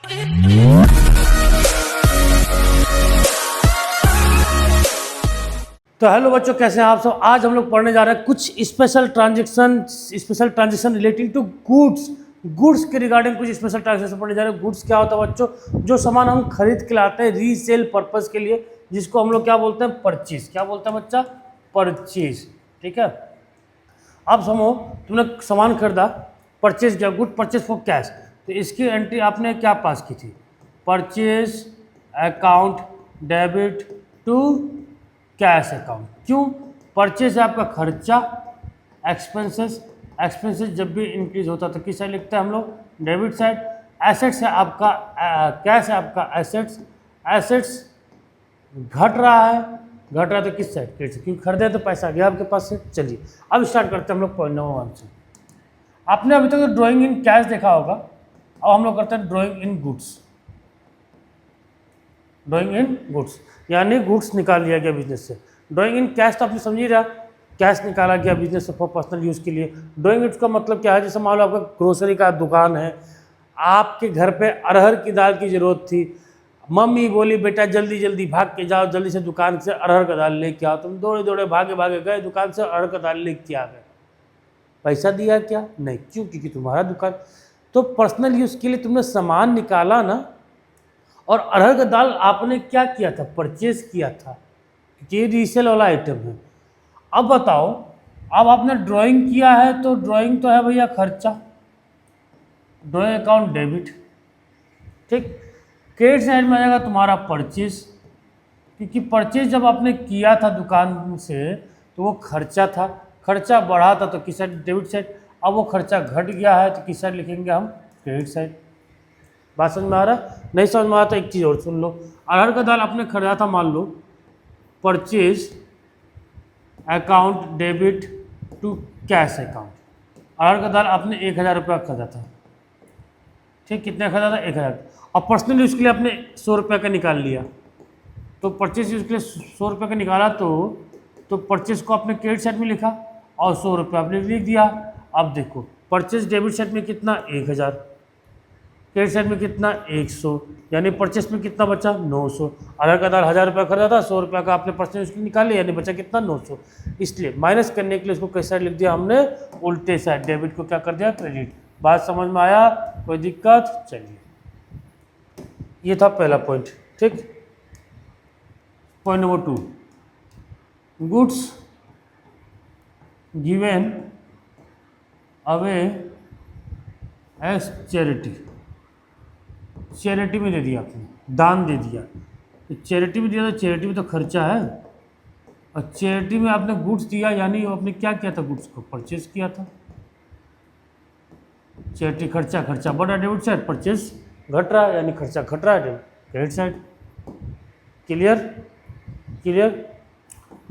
तो हेलो बच्चों, कैसे हैं आप सब। आज हम लोग पढ़ने जा रहे हैं कुछ special transaction relating to goods के रिगार्डिंग कुछ स्पेशल ट्रांजेक्शन पढ़ने जा रहे हैं। गुड्स क्या होता है बच्चों? जो सामान हम खरीद के लाते हैं रीसेल पर्पस के लिए, जिसको हम लोग क्या बोलते हैं? परचेज। क्या बोलते हैं बच्चा? परचेज। ठीक है। अब समझो तुमने सामान खरीदा, परचेज किया, गुड परचेज फॉर कैश, तो इसकी एंट्री आपने क्या पास की थी? Purchase account debit to cash account. क्यों? परचेज है आपका खर्चा, एक्सपेंसेस जब भी इंक्रीज होता है तो किस साइड लिखते हैं हम लोग? Debit side. एसेट्स है आपका, कैश है आपका एसेट्स घट रहा है तो किस साइड? क्रेडिट से, क्योंकि खरीदे तो पैसा गया आपके पास से। चलिए अब स्टार्ट करते हैं हम लोग पॉइंट नंबर 1 से। आपने अभी तक ड्राइंग इन कैश देखा होगा, अब हम लोग करते हैं ड्राइंग इन गुड्स। ड्राइंग इन गुड्स यानी गुड्स निकाल लिया गया बिजनेस से। ड्राइंग इन कैश तो आपने समझ ही रहा, कैश निकाला गया बिजनेस से फॉर पर्सनल यूज़ के लिए। ड्राइंग इट्स का मतलब क्या है? जैसे मान लो आपका ग्रोसरी का दुकान है, आपके घर पे अरहर की दाल की ज़रूरत थी, मम्मी बोली बेटा जल्दी जल्दी भाग के जाओ, जल्दी से दुकान से अरहर का दाल लेके आओ। तुम दौड़े दौड़े भागे भागे गए दुकान से, अरहर का दाल लेके आ गए। पैसा दिया क्या? नहीं। क्यों? क्योंकि तुम्हारा दुकान। तो पर्सनल यूज़ के लिए तुमने सामान निकाला ना, और अरहर का दाल आपने क्या किया था? परचेज किया था, क्योंकि ये रीसेल वाला आइटम है। अब बताओ, अब आपने ड्राइंग किया है तो ड्राइंग तो है भैया खर्चा, ड्राइंग अकाउंट डेबिट। ठीक। क्रेडिट साइड में आ जाएगा तुम्हारा परचेज, क्योंकि परचेज जब आपने किया था दुकान से तो वो खर्चा था, खर्चा बढ़ा था तो किस साइड? Debit side. अब वो खर्चा घट गया है तो किस साइड लिखेंगे हम? Credit side. बात समझ में आ रहा है? नहीं समझ में आ रहा तो एक चीज़ और सुन लो। अरहर का दाल आपने खरीदा था, मान लो purchase account debit to cash account. अरहर का दाल आपने 1000 रुपया खरीदा था। ठीक। कितने खरीदा था? 1000। और पर्सनल यूज़ के लिए आपने 100 रुपये का निकाल लिया, तो परचेज यूज़ के लिए 100 रुपये का निकाला तो परचेज को आपने क्रेडिट साइड में लिखा और 100 रुपये आपने लिख दिया। अब देखो परचेज डेबिट साइड में कितना? 1000, क्रेडिट साइड में कितना? 100, यानी परचेस में कितना बचा? 900। अरहर का दाल 1000 रुपया खरीदा था, 100 रुपये का आपने परचेज निकाले, यानी बचा कितना? 900। इसलिए माइनस करने के लिए इसको कैसे लिख दिया हमने? उल्टे साइड। डेबिट को क्या कर दिया? क्रेडिट। बात समझ में आया? कोई दिक्कत? चलिए, ये था पहला पॉइंट। ठीक। Point number 2, goods given away as charity. Charity में दे दिया आपने, दान दे दिया, तो चैरिटी में दिया तो चैरिटी में तो खर्चा है, और चैरिटी में आपने गुड्स दिया, यानी आपने क्या किया था? गुड्स को परचेज किया था। चैरिटी खर्चा बढ़ा डेबिट साइड, परचेज घट रहा है यानी खर्चा घट रहा है credit side. Clear?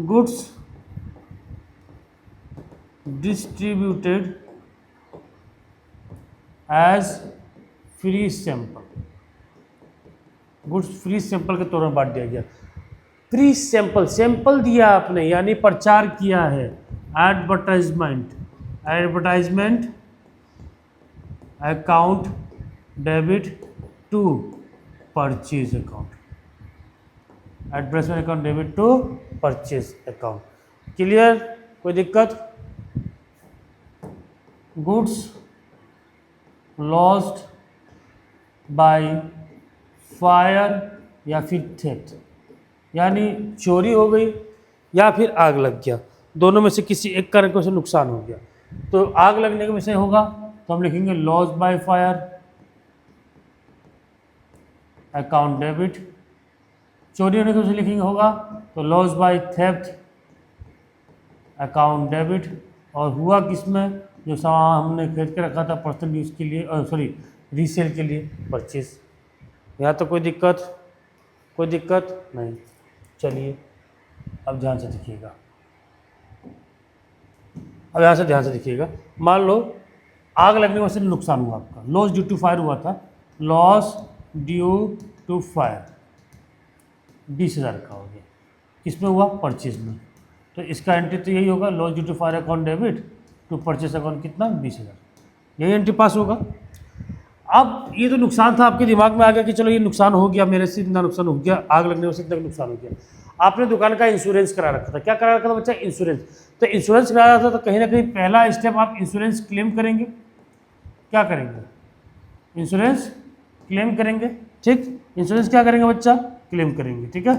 Goods distributed as free sample. Goods free sample के तौर पर बांट दिया गया। फ्री सैंपल दिया आपने, यानी प्रचार किया है। Advertisement account debit to purchase account. Advertisement account debit to purchase account. Clear? कोई दिक्कत? गुड्स लॉस्ट बाय फायर या फिर थेफ्ट, यानी चोरी हो गई या फिर आग लग गया, दोनों में से किसी एक कारण से नुकसान हो गया। तो आग लगने के विषय होगा तो हम लिखेंगे loss by fire account debit. चोरी होने के विषय लिखेंगे होगा तो loss by theft account debit. और हुआ किसमें? जो सामान हमने खरीद के रखा था पर्सनल यूज़ के लिए, रीसेल के लिए, परचेज। यहाँ तो कोई दिक्कत नहीं। चलिए अब ध्यान से देखिएगा, अब यहाँ से ध्यान से देखिएगा। मान लो आग लगने की वजह से नुकसान हुआ आपका, लॉस ड्यू टू फायर हुआ था, लॉस ड्यू टू फायर 20,000 का हो गया। किसमें हुआ? परचेज में। तो इसका एंट्री तो यही होगा, loss due to fire account debit to purchase account कितना? 20,000। यही एंट्री पास होगा। अब ये तो नुकसान था, आपके दिमाग में आ गया कि चलो ये नुकसान हो गया, मेरे से इतना नुकसान हो गया, आग लगने से इतना नुकसान हो गया। आपने दुकान का इंश्योरेंस करा रखा था। क्या करा रखा था बच्चा? इंश्योरेंस। तो इंश्योरेंस करा रखा था तो कहीं ना कहीं पहला स्टेप आप इंश्योरेंस क्लेम करेंगे। क्या करेंगे? इंश्योरेंस क्लेम करेंगे। ठीक, इंश्योरेंस क्या करेंगे बच्चा? क्लेम करेंगे। ठीक है,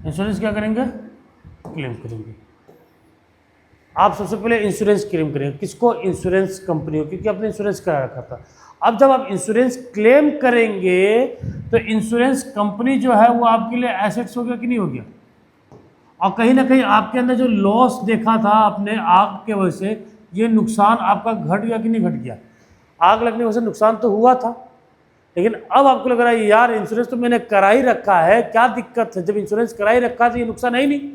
इंश्योरेंस क्या करेंगे? क्लेम करेंगे। आप सबसे पहले इंश्योरेंस क्लेम करेंगे। किसको? इंश्योरेंस कंपनी को, क्योंकि आपने इंश्योरेंस करा रखा था। अब जब आप इंश्योरेंस क्लेम करेंगे तो इंश्योरेंस कंपनी जो है वो आपके लिए एसेट्स हो गया कि नहीं हो गया? और कहीं ना कहीं आपके अंदर जो लॉस देखा था अपने आग के वजह से, ये नुकसान आपका घट गया कि नहीं घट गया? आग लगने की वजह से नुकसान तो हुआ था, लेकिन अब आपको लग रहा है यार इंश्योरेंस तो मैंने करा ही रखा है, क्या दिक्कत है? जब इंश्योरेंस करा ही रखा है तो ये नुकसान है ही नहीं,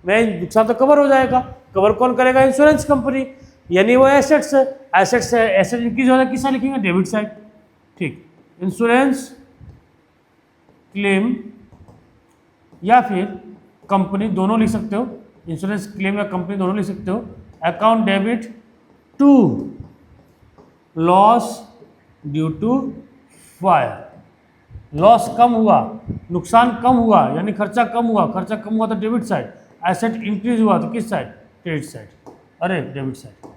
मैं नुकसान तो कवर हो जाएगा। कवर कौन करेगा? इंश्योरेंस कंपनी, यानी वो एसेट्स है। एसेट्स है, एसेट इंक्रीज हो जाए, किस साइड लिखेंगे? Debit side. ठीक, इंश्योरेंस क्लेम या फिर कंपनी दोनों लिख सकते हो, इंश्योरेंस क्लेम या कंपनी दोनों लिख सकते हो। Account debit to loss due to fire. Loss कम हुआ, नुकसान कम हुआ, यानी खर्चा कम हुआ। खर्चा कम हुआ तो डेबिट साइड, एसेट इंक्रीज हुआ तो किस साइड? क्रेडिट साइड, अरे डेबिट साइड।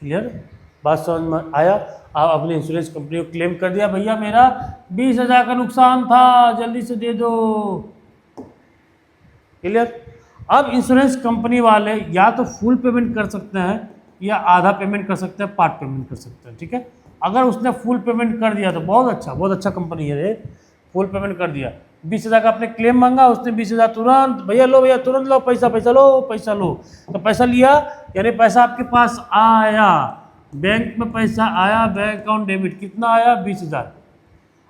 क्लियर? बात समझ में आया? आप अपने इंश्योरेंस कंपनी को क्लेम कर दिया, भैया मेरा 20,000 का नुकसान था, जल्दी से दे दो। क्लियर? अब इंश्योरेंस कंपनी वाले या तो फुल पेमेंट कर सकते हैं या आधा पेमेंट कर सकते हैं, पार्ट पेमेंट कर सकते हैं। ठीक है, अगर उसने फुल पेमेंट कर दिया तो बहुत अच्छा कंपनी है रे। फुल पेमेंट कर दिया, 20,000 का आपने क्लेम मांगा, उसने 20,000 तुरंत, भैया लो, भैया तुरंत लो, पैसा लो, पैसा लो। तो पैसा लिया, यानी पैसा आपके पास आया, बैंक में पैसा आया, बैंक अकाउंट डेबिट। कितना आया? 20,000।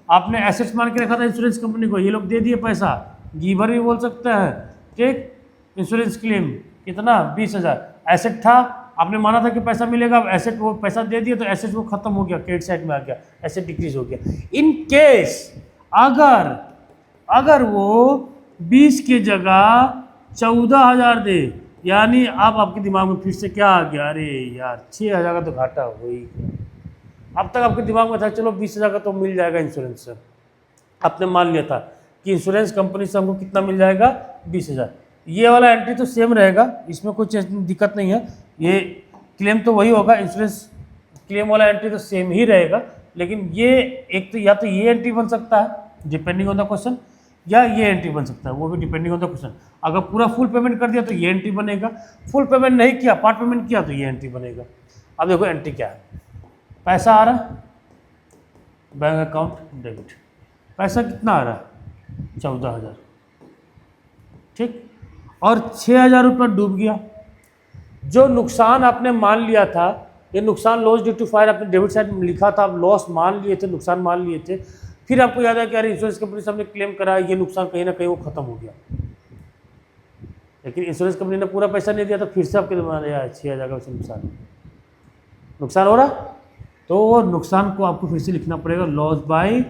आपने एसेट्स मान के रखा था इंश्योरेंस कंपनी को, ये लोग दे दिए पैसा, गीवर भी बोल सकते हैं। ठीक, इंश्योरेंस क्लेम कितना? 20,000। एसेट था, आपने माना था कि पैसा मिलेगा, अब एसेट वो पैसा दे दिया तो एसेट वो खत्म हो गया, क्रेडिट साइड में आ गया, एसेट डिक्रीज हो गया। इन केस अगर वो 20 की जगह 14,000 दे, यानी अब आपके दिमाग में फिर से क्या आ गया? अरे यार 6,000 का तो घाटा हो ही गया। अब तक आपके दिमाग में था चलो 20,000 का तो मिल जाएगा इंश्योरेंस से, आपने मान लिया था कि इंश्योरेंस कंपनी से हमको कितना मिल जाएगा? 20,000। ये वाला एंट्री तो सेम रहेगा, इसमें कुछ दिक्कत नहीं है। ये क्लेम तो वही होगा, इंश्योरेंस क्लेम वाला एंट्री तो सेम ही रहेगा, लेकिन ये एक तो या तो ये एंट्री बन सकता है डिपेंडिंग ऑन द क्वेश्चन, या ये एंट्री बन सकता है, वो भी डिपेंडिंग ऑन द क्वेश्चन। अगर पूरा फुल पेमेंट कर दिया तो ये एंट्री बनेगा, फुल पेमेंट नहीं किया, पार्ट पेमेंट किया तो ये एंट्री बनेगा। अब देखो एंट्री क्या है। पैसा आ रहा है, बैंक अकाउंट डेबिट, पैसा कितना आ रहा है? 14,000। ठीक, और 6,000 रुपये डूब गया। जो नुकसान आपने मान लिया था, ये नुकसान लॉस ड्यू टू फायर आपने डेबिट साइड में लिखा था, आप लॉस मान लिए थे, नुकसान मान लिए थे, फिर आपको याद है कि अरे इंश्योरेंस कंपनी से हमने क्लेम करा, ये नुकसान कहीं ना कहीं वो खत्म हो गया, लेकिन इंश्योरेंस कंपनी ने पूरा पैसा नहीं दिया, तो फिर से आपके दिमाग में आया 6,000 का नुकसान हो रहा, तो वो नुकसान को आपको फिर से लिखना पड़ेगा, loss by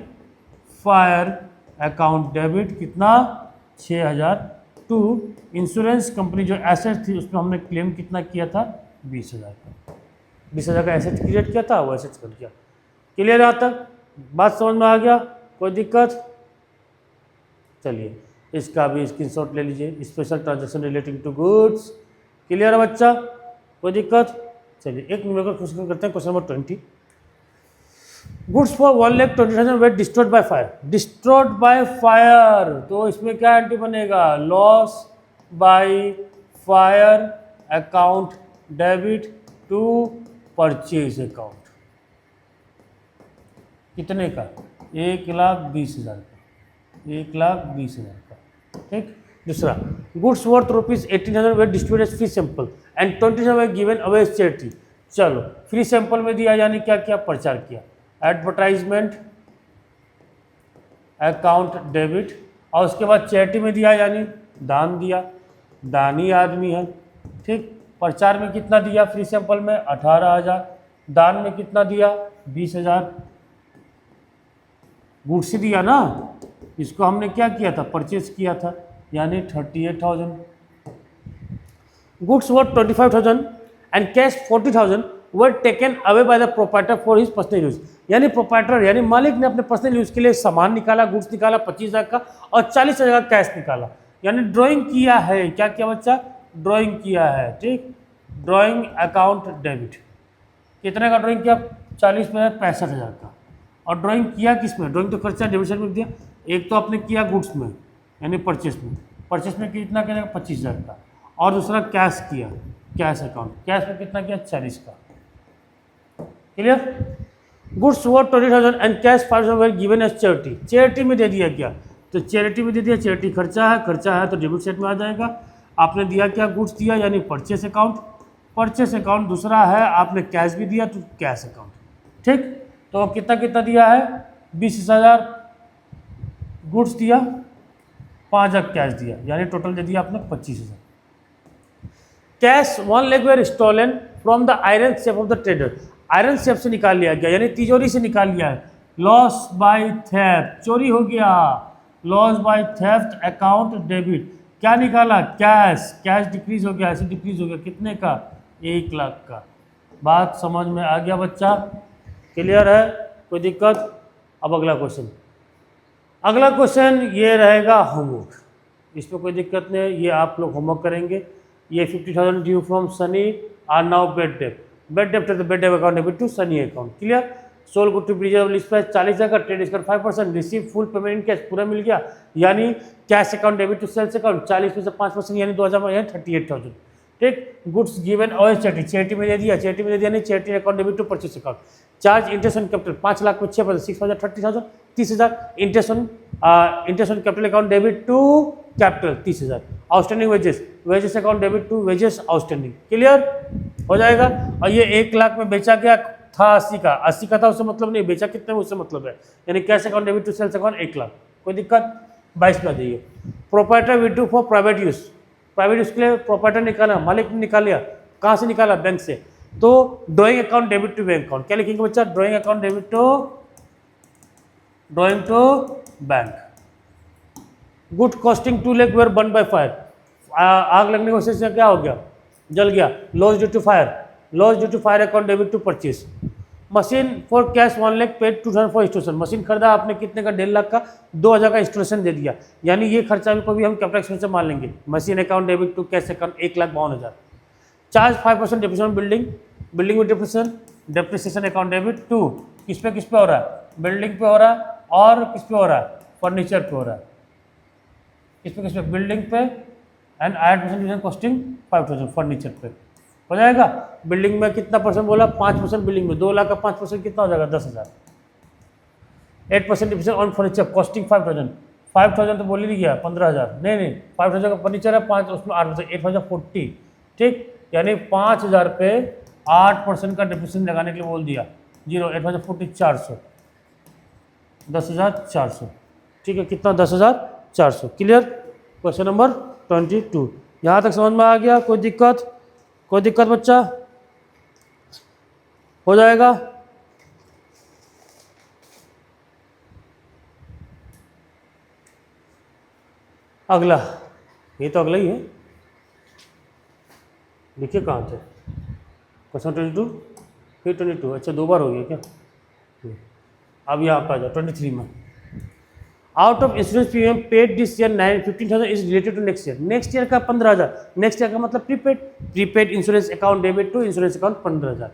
fire account debit कितना? 6,000 टू इंश्योरेंस कंपनी जो एसेट थी उसमें हमने क्लेम कितना किया था? 20,000 का। 20,000 का एसेट क्रिएट किया था, वो एसेट कट गया। क्लियर? यहाँ तक बात समझ में आ गया? कोई दिक्कत? चलिए इसका भी स्क्रीनशॉट ले लीजिए, special transaction relating to goods. Clear है बच्चा? कोई दिक्कत? चलिए एक मिनट का क्वेश्चन करते हैं, question number 20। Goods for 1,20,000 were destroyed by fire. Destroyed by fire, तो इसमें क्या एंट्री बनेगा? Loss by fire account debit to purchase account. कितने का? 1,20,000 का, 1,20,000 का। ठीक, दूसरा goods worth ₹18,000 were distributed as free sample and 20,000 were given away as charity. चलो फ्री सैंपल में दिया, यानी क्या किया? प्रचार किया, एडवर्टाइजमेंट अकाउंट डेबिट, और उसके बाद चैरिटी में दिया यानी दान दिया, दानी आदमी है। ठीक, प्रचार में कितना दिया? फ्री सैंपल में 18,000, दान में कितना दिया? 20,000। गुड्स दिया ना, इसको हमने क्या किया था? परचेज किया था, यानी 38,000। Goods worth 25,000 and cash 40,000 were taken away by the proprietor for his personal use, यानी प्रोपाइटर यानी मालिक ने अपने पर्सनल यूज के लिए सामान निकाला, गुड्स निकाला 25,000 का और 40,000 का कैश निकाला, यानी ड्राइंग किया है। क्या किया बच्चा? ड्राइंग किया है। ठीक, ड्राइंग अकाउंट डेबिट। कितने का ड्राइंग किया? 40 में 65,000 का। और ड्राइंग किया किस में? ड्राइंग तो खर्चा डेबिट साइड में दिया। एक तो आपने किया गुड्स में यानी परचेस में, परचेस में कितना किया? 25,000 का। और दूसरा कैश किया, कैश अकाउंट, कैश में कितना किया? 40 का। Clear? Goods worth 20,000 and cash 5,000 were given as charity. Charity में दे दिया क्या? तो चैरिटी में दे दिया, चैरिटी खर्चा है, खर्चा है तो डेबिट साइड में आ जाएगा। आपने दिया क्या? गुड्स दिया यानी परचेस अकाउंट, परचेस अकाउंट। दूसरा है आपने कैश भी दिया तो कैश अकाउंट। ठीक, तो कितना कितना दिया है? 20,000 गुड्स दिया, 5,000 कैश दिया, यानी टोटल दे दिया आपने 25,000। Cash 1 lakh were stolen from the iron safe of the trader. Iron safe से निकाल लिया गया यानी तिजोरी से निकाल लिया है। लॉस बाय थेफ्ट, चोरी हो गया। Loss by theft account debit. क्या निकाला? कैश, कैश डिक्रीज हो गया, ऐसे डिक्रीज हो गया। कितने का? 1 लाख का। बात समझ में आ गया बच्चा? क्लियर है? कोई दिक्कत? अब अगला क्वेश्चन, अगला क्वेश्चन ये रहेगा होमवर्क। इसमें कोई दिक्कत नहीं है, ये आप लोग होमवर्क करेंगे। ये 50,000 due from Sunny are now bed डेब्ट। बेड डेब्ट है तो बेड डेब्ट account debit to Sunny account. Clear? Soul good to preserve list price 40,000 का, ट्रेड इसका 5%, receive full payment in cash, पूरा मिल गया, यानी cash account debit to sales account 40 में से 5% यानी 2,000 यानी 38,000। ठीक, गुड्स गिवन और चैरिटी, चैरिटी में दे दिया, चैरिटी में दे दिया नहीं, charity account debit to purchase account. Charge interest on capital 5 lakh में 6%, 6,000 30,000 30,000। Interest on capital account debit to capital 30,000। Outstanding wages, wages account debit to wages outstanding. Clear हो जाएगा? और ये 1 लाख में बेचा गया था 80 का, 80 का था उससे मतलब नहीं, बेचा कितने में उससे मतलब है, यानी cash account debit to sales account 1 lakh. कोई दिक्कत? 22 में आ जाइए। Proprietor withdrew for private use, private use के लिए प्रोपाइटर निकाला, मालिक ने निकाल लिया। कहाँ से निकाला? बैंक से। तो drawing account debit to bank account. क्या लिखेंगे बच्चा? Drawing account debit to drawing to bank. Good costing 2 lakh were burn by fire. आग लगने की वजह से क्या हो गया? जल गया। Loss due to fire, loss due to fire account debit to purchase. Machine for cash 1 lakh paid 2,000 for installation. Machine खरीदा आपने कितने का? 1.5 लाख का, 2,000 का इंस्टॉलेशन दे दिया, यानी ये खर्चा को भी हम कैपिटल एक्सपेंडिचर मान लेंगे। Machine account debit to cash account 1,52,000। Charge 5% depreciation building, building में डेप्रिसिएशन अकाउंट डेबिट टू किस पे हो रहा है? बिल्डिंग पे हो रहा है और किस पे हो रहा है? फर्नीचर पे हो रहा है। किस पे? बिल्डिंग पे एंड 8% कॉस्टिंग 5,000 फर्नीचर पे हो जाएगा। बिल्डिंग में कितना परसेंट बोला? 5% बिल्डिंग में, 2 लाख का 5% कितना हो जाएगा? 10,000। 8% डिप्रेशन ऑन फर्नीचर कॉस्टिंग 5,000, 5,000 तो बोल ही नहीं गया, 15,000 नहीं 5,000 का फर्नीचर है, 5 उसमें 8%, 8,040। ठीक, यानी 5,000 पे 8% का डिप्रेशन लगाने के लिए बोल दिया। 8,040 400, 10,400। ठीक है, कितना? 10,400। क्लियर? क्वेश्चन नंबर 22 यहाँ तक समझ में आ गया? कोई दिक्कत? कोई दिक्कत बच्चा? हो जाएगा? अगला, ये तो अगला ही है, देखिए कहाँ थे। क्वेश्चन 22 फिर 22, अच्छा 2 बार हो गया क्या? अब यहाँ पर आ जाओ 23 में। Out of insurance premium paid this year 15,000 is related to next year. Next year का 15,000, नेक्स्ट ईयर का मतलब prepaid, prepaid insurance account debit to insurance account 15,000।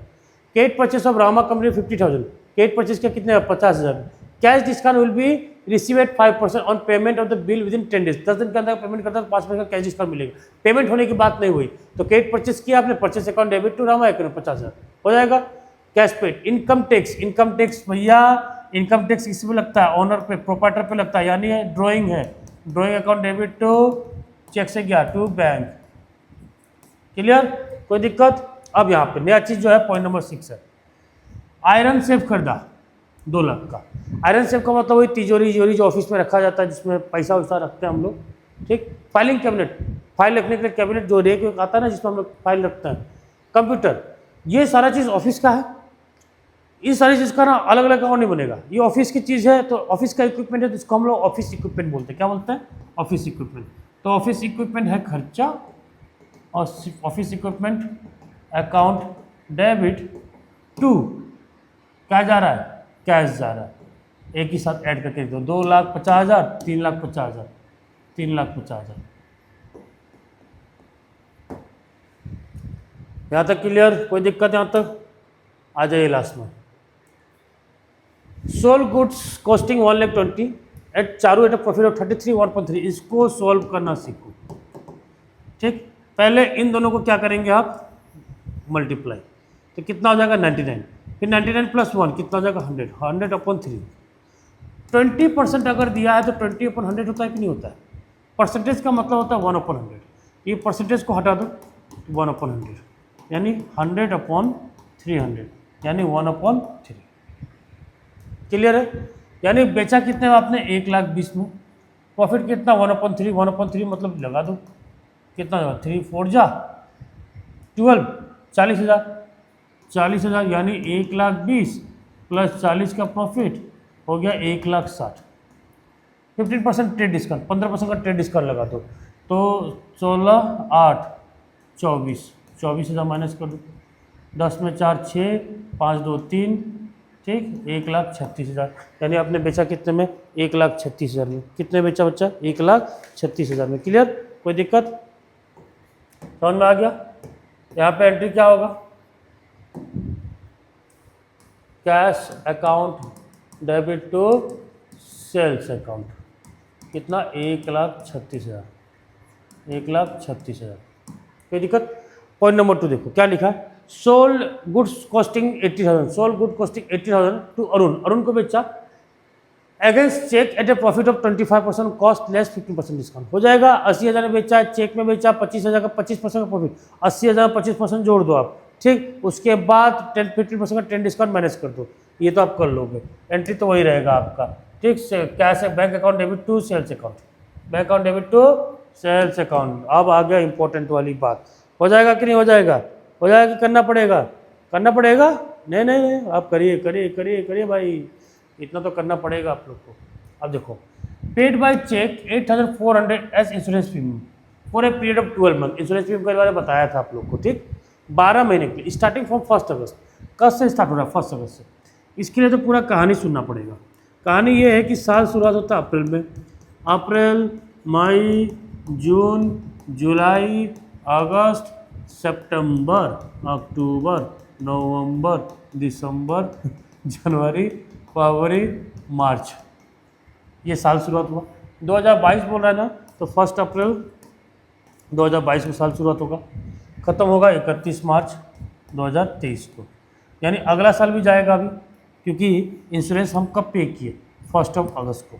केट परचेस ऑफ रामा कंपनी 50,000, केट परचेस का कितने? 50,000। Cash discount will be receive at 5% on payment of the bill within 10 days. 10 दिन के अंदर पेमेंट करता है तो 5% का कैश डिस्काउंट मिलेगा। पेमेंट होने की बात नहीं हुई तो केट परचेस किया आपने, purchase account debit to Rama account 50,000 हो जाएगा। Cash paid. Income tax, income tax भैया इनकम टैक्स किस पे लगता है? ओनर पे, प्रोपाइटर पे लगता है, यानी ड्राइंग है, drawing account debit to cheque से गया टू बैंक। क्लियर? कोई दिक्कत? अब यहाँ पे नया चीज जो है पॉइंट नंबर 6 है। आयरन सेफ खरीदा 2 लाख का। आयरन सेफ का मतलब वही तिजोरी जो ऑफिस में रखा जाता है, जिसमें पैसा वैसा रखते हैं हम लोग। ठीक, फाइलिंग कैबिनेट, फाइल रखने के लिए कैबिनेट जो रेक आता है ना, जिसमें हम लोग फाइल रखते हैं। कंप्यूटर, ये सारा चीज़ ऑफिस का है। इस सारी चीज़ का ना अलग अलग अकाउंट नहीं बनेगा, ये ऑफिस की चीज़ है तो ऑफिस का इक्विपमेंट है, तो इसको हम लोग ऑफिस इक्विपमेंट बोलते हैं। क्या बोलते हैं? Office equipment. तो ऑफिस इक्विपमेंट है खर्चा, और office equipment account debit to क्या जा रहा है, कैश जा रहा है, एक ही साथ ऐड करके दो, 2,50,000, 3,50,000, 3,50,000। यहाँ तक क्लियर, कोई दिक्कत यहाँ तक? आ जाइए लास्ट में। Sold goods costing 1,20,000 at Charu at a profit of 33 1.3, इसको सॉल्व करना सीखो। ठीक, पहले इन दोनों को क्या करेंगे आप, मल्टीप्लाई, तो कितना हो जाएगा 99, फिर 99 + 1 कितना हो जाएगा 100, 100/3। 20% अगर दिया है तो 20/100 होता है कि नहीं होता है? परसेंटेज का मतलब होता है 1/100, ये परसेंटेज को हटा दो 1/100, यानी 100/300, यानी 1/3। क्लियर है? यानी बेचा कितने में आपने, 1,20,000 में, प्रॉफिट कितना 1/3, 1/3 मतलब लगा दो कितना होगा, 3 4 जा 12, 40,000, 40,000 यानी 1,20,000 + 40 का प्रॉफिट हो गया 1,60,000। 15% ट्रेड डिस्काउंट, 15% का ट्रेड डिस्काउंट लगा दो, तो 16 8 24, 24,000 माइनस कर दो, 10 में 4 6, 5 2 3, ठीक, 1,36,000। यानी आपने बेचा कितने में, 1,36,000 में। कितने बेचा बच्चा, 1,36,000 में। क्लियर, कोई दिक्कत समझ में आ गया? यहाँ पे एंट्री क्या होगा, cash account debit to sales account, कितना 1,36,000, 1,36,000। कोई दिक्कत? पॉइंट नंबर 2 देखो क्या लिखा है, sold goods costing 80,000, sold good costing 80,000 to Arun, Arun को बेचा against cheque at a profit of 25% cost less 15% discount. हो जाएगा 80,000 में बेचा है, चेक में बेचा 25,000 का 25% का प्रॉफिट, 80,000 25% जोड़ दो आप, ठीक, उसके बाद 15% का 10 डिस्काउंट मैनेज कर दो, ये तो आप कर लोगे, एंट्री तो वही रहेगा आपका, ठीक। Cash bank account debit to sales account, bank account debit to sales account. अब आ गया इंपॉर्टेंट वाली बात, हो जाएगा कि नहीं हो जाएगा, हो जाएगा कि करना पड़ेगा, करना पड़ेगा, नहीं नहीं नहीं आप करिए करिए करिए करिए भाई, इतना तो करना पड़ेगा आप लोग को। अब देखो, paid by cheque 8,400 as insurance premium for a period of 12 month, insurance premium के बारे में बताया था आप लोग को, ठीक, 12 महीने के लिए, स्टार्टिंग फ्रॉम 1 अगस्त। कब से स्टार्ट हो रहा है, 1 अगस्त से। इसके लिए तो पूरा कहानी सुनना पड़ेगा। कहानी ये है कि साल शुरुआत होता है अप्रैल में, अप्रैल मई जून जुलाई अगस्त सितंबर अक्टूबर नवंबर दिसंबर जनवरी फरवरी मार्च, ये साल शुरुआत हुआ। 2022 बोल रहा है ना, तो 1 अप्रैल 2022 को साल शुरुआत होगा, ख़त्म होगा 31 मार्च 2023 को, यानी अगला साल भी जाएगा अभी, क्योंकि इंश्योरेंस हम कब पे किए, 1 अगस्त को।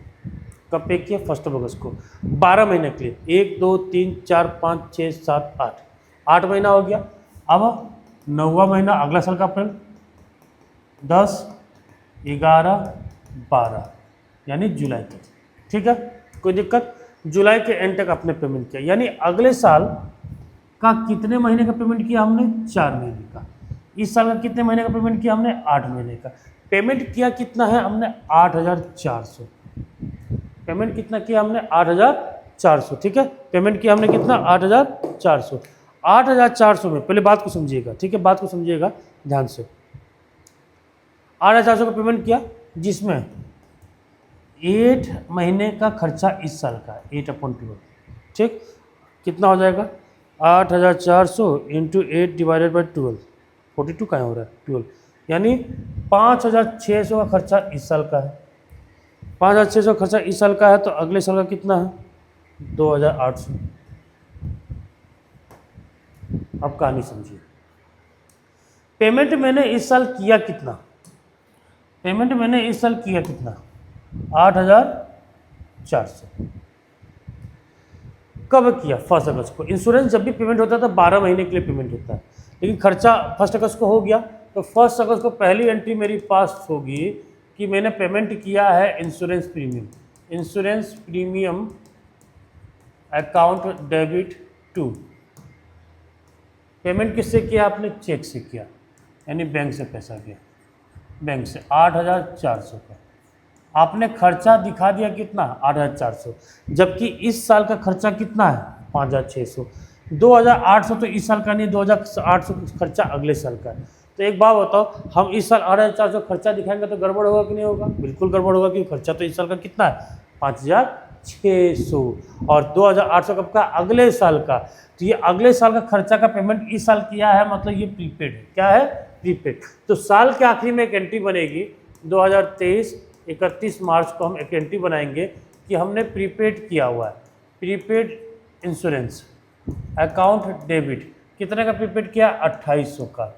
कब पे किए, 1 अगस्त को, 12 महीने के लिए, 1 2 3 4 5 6 7 8, 8 महीना हो गया। अब 9वां महीना अगला साल का अप्रैल, 10 11 12 यानी जुलाई तक, ठीक है, कोई दिक्कत? जुलाई के एंड तक आपने पेमेंट किया, यानी अगले साल का कितने महीने का पेमेंट किया हमने, 4 महीने का। इस साल का कितने महीने का पेमेंट किया हमने, 8 महीने का। पेमेंट किया कितना है हमने, 8,400। पेमेंट कितना किया हमने, 8,400, ठीक है, पेमेंट किया हमने कितना, 8,400। 8,400 में पहले बात को समझिएगा, ठीक है, बात को समझिएगा ध्यान से। 8,400 का पेमेंट किया, जिसमें 8 महीने का खर्चा इस साल का 8/12, ठीक, कितना हो जाएगा, 8,400 इंटू 8 डिवाइडेड बाई 12, 42 कहाँ हो रहा है, 12, यानी 5,600 का खर्चा इस साल का है। 5,600 खर्चा इस साल का है, तो अगले साल का कितना है, 2,800। अब कहानी समझिए, पेमेंट मैंने इस साल किया कितना, पेमेंट मैंने इस साल किया कितना, 8,400। कब किया, 1 अगस्त को। इंश्योरेंस जब भी पेमेंट होता है तो 12 महीने के लिए पेमेंट होता है, लेकिन खर्चा 1 अगस्त को हो गया, तो 1 अगस्त को पहली एंट्री मेरी पास होगी कि मैंने पेमेंट किया है insurance premium, insurance premium account debit to. Payment किससे किया आपने, चेक से किया, यानी बैंक से पैसा गया, बैंक से 8,400 का। आपने खर्चा दिखा दिया कितना, 8,400, जबकि इस साल का खर्चा कितना है, 5,600। 2,800 तो इस साल का नहीं, 2,800 खर्चा अगले साल का है। तो एक बात बताओ, हम इस साल 8,400 खर्चा दिखाएंगे तो गड़बड़ होगा कि नहीं होगा? बिल्कुल गड़बड़ होगा, क्योंकि खर्चा तो इस साल का कितना है, 5,600, और 2,800 कब का, अगले साल का। तो ये अगले साल का खर्चा का पेमेंट इस साल किया है, मतलब ये प्रीपेड है। क्या है? प्रीपेड। तो साल के आखिरी में एक एंट्री बनेगी 2023 31 मार्च को हम एक एंट्री बनाएंगे कि हमने प्रीपेड किया हुआ है, प्रीपेड इंश्योरेंस अकाउंट डेबिट। कितने का प्रीपेड किया? 2800 का।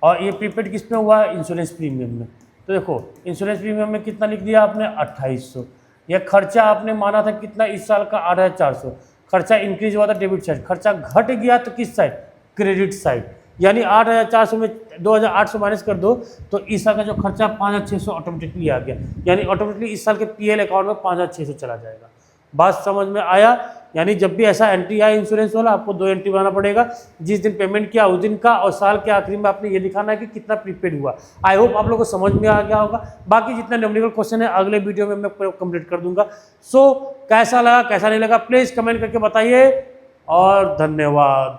और ये प्रीपेड किस में हुआ है? इंश्योरेंस प्रीमियम में। तो देखो इंश्योरेंस प्रीमियम में कितना लिख दिया आपने? 2800। यह खर्चा आपने माना था कितना इस साल का? 8,400। खर्चा इंक्रीज हुआ था डेबिट साइड, खर्चा घट गया तो किस साइड? Credit side. यानी 8,400 में 2,800 माइनस कर दो तो इस साल का जो खर्चा 5,600 ऑटोमेटिकली आ गया। यानी ऑटोमेटिकली इस साल के पीएल अकाउंट में 5,600 चला जाएगा। बात समझ में आया? यानी जब भी ऐसा एंट्री आए इंश्योरेंस वाला, आपको 2 एंट्री बनाना पड़ेगा, जिस दिन पेमेंट किया उस दिन का, और साल के आखिरी में आपने ये दिखाना है कि कितना प्रीपेड हुआ। आई होप आप लोगों को समझ में आ गया होगा। बाकी जितना न्यूमेरिकल क्वेश्चन है अगले वीडियो में मैं कंप्लीट कर दूंगा। सो कैसा लगा कैसा नहीं लगा प्लीज़ कमेंट करके बताइए, और धन्यवाद।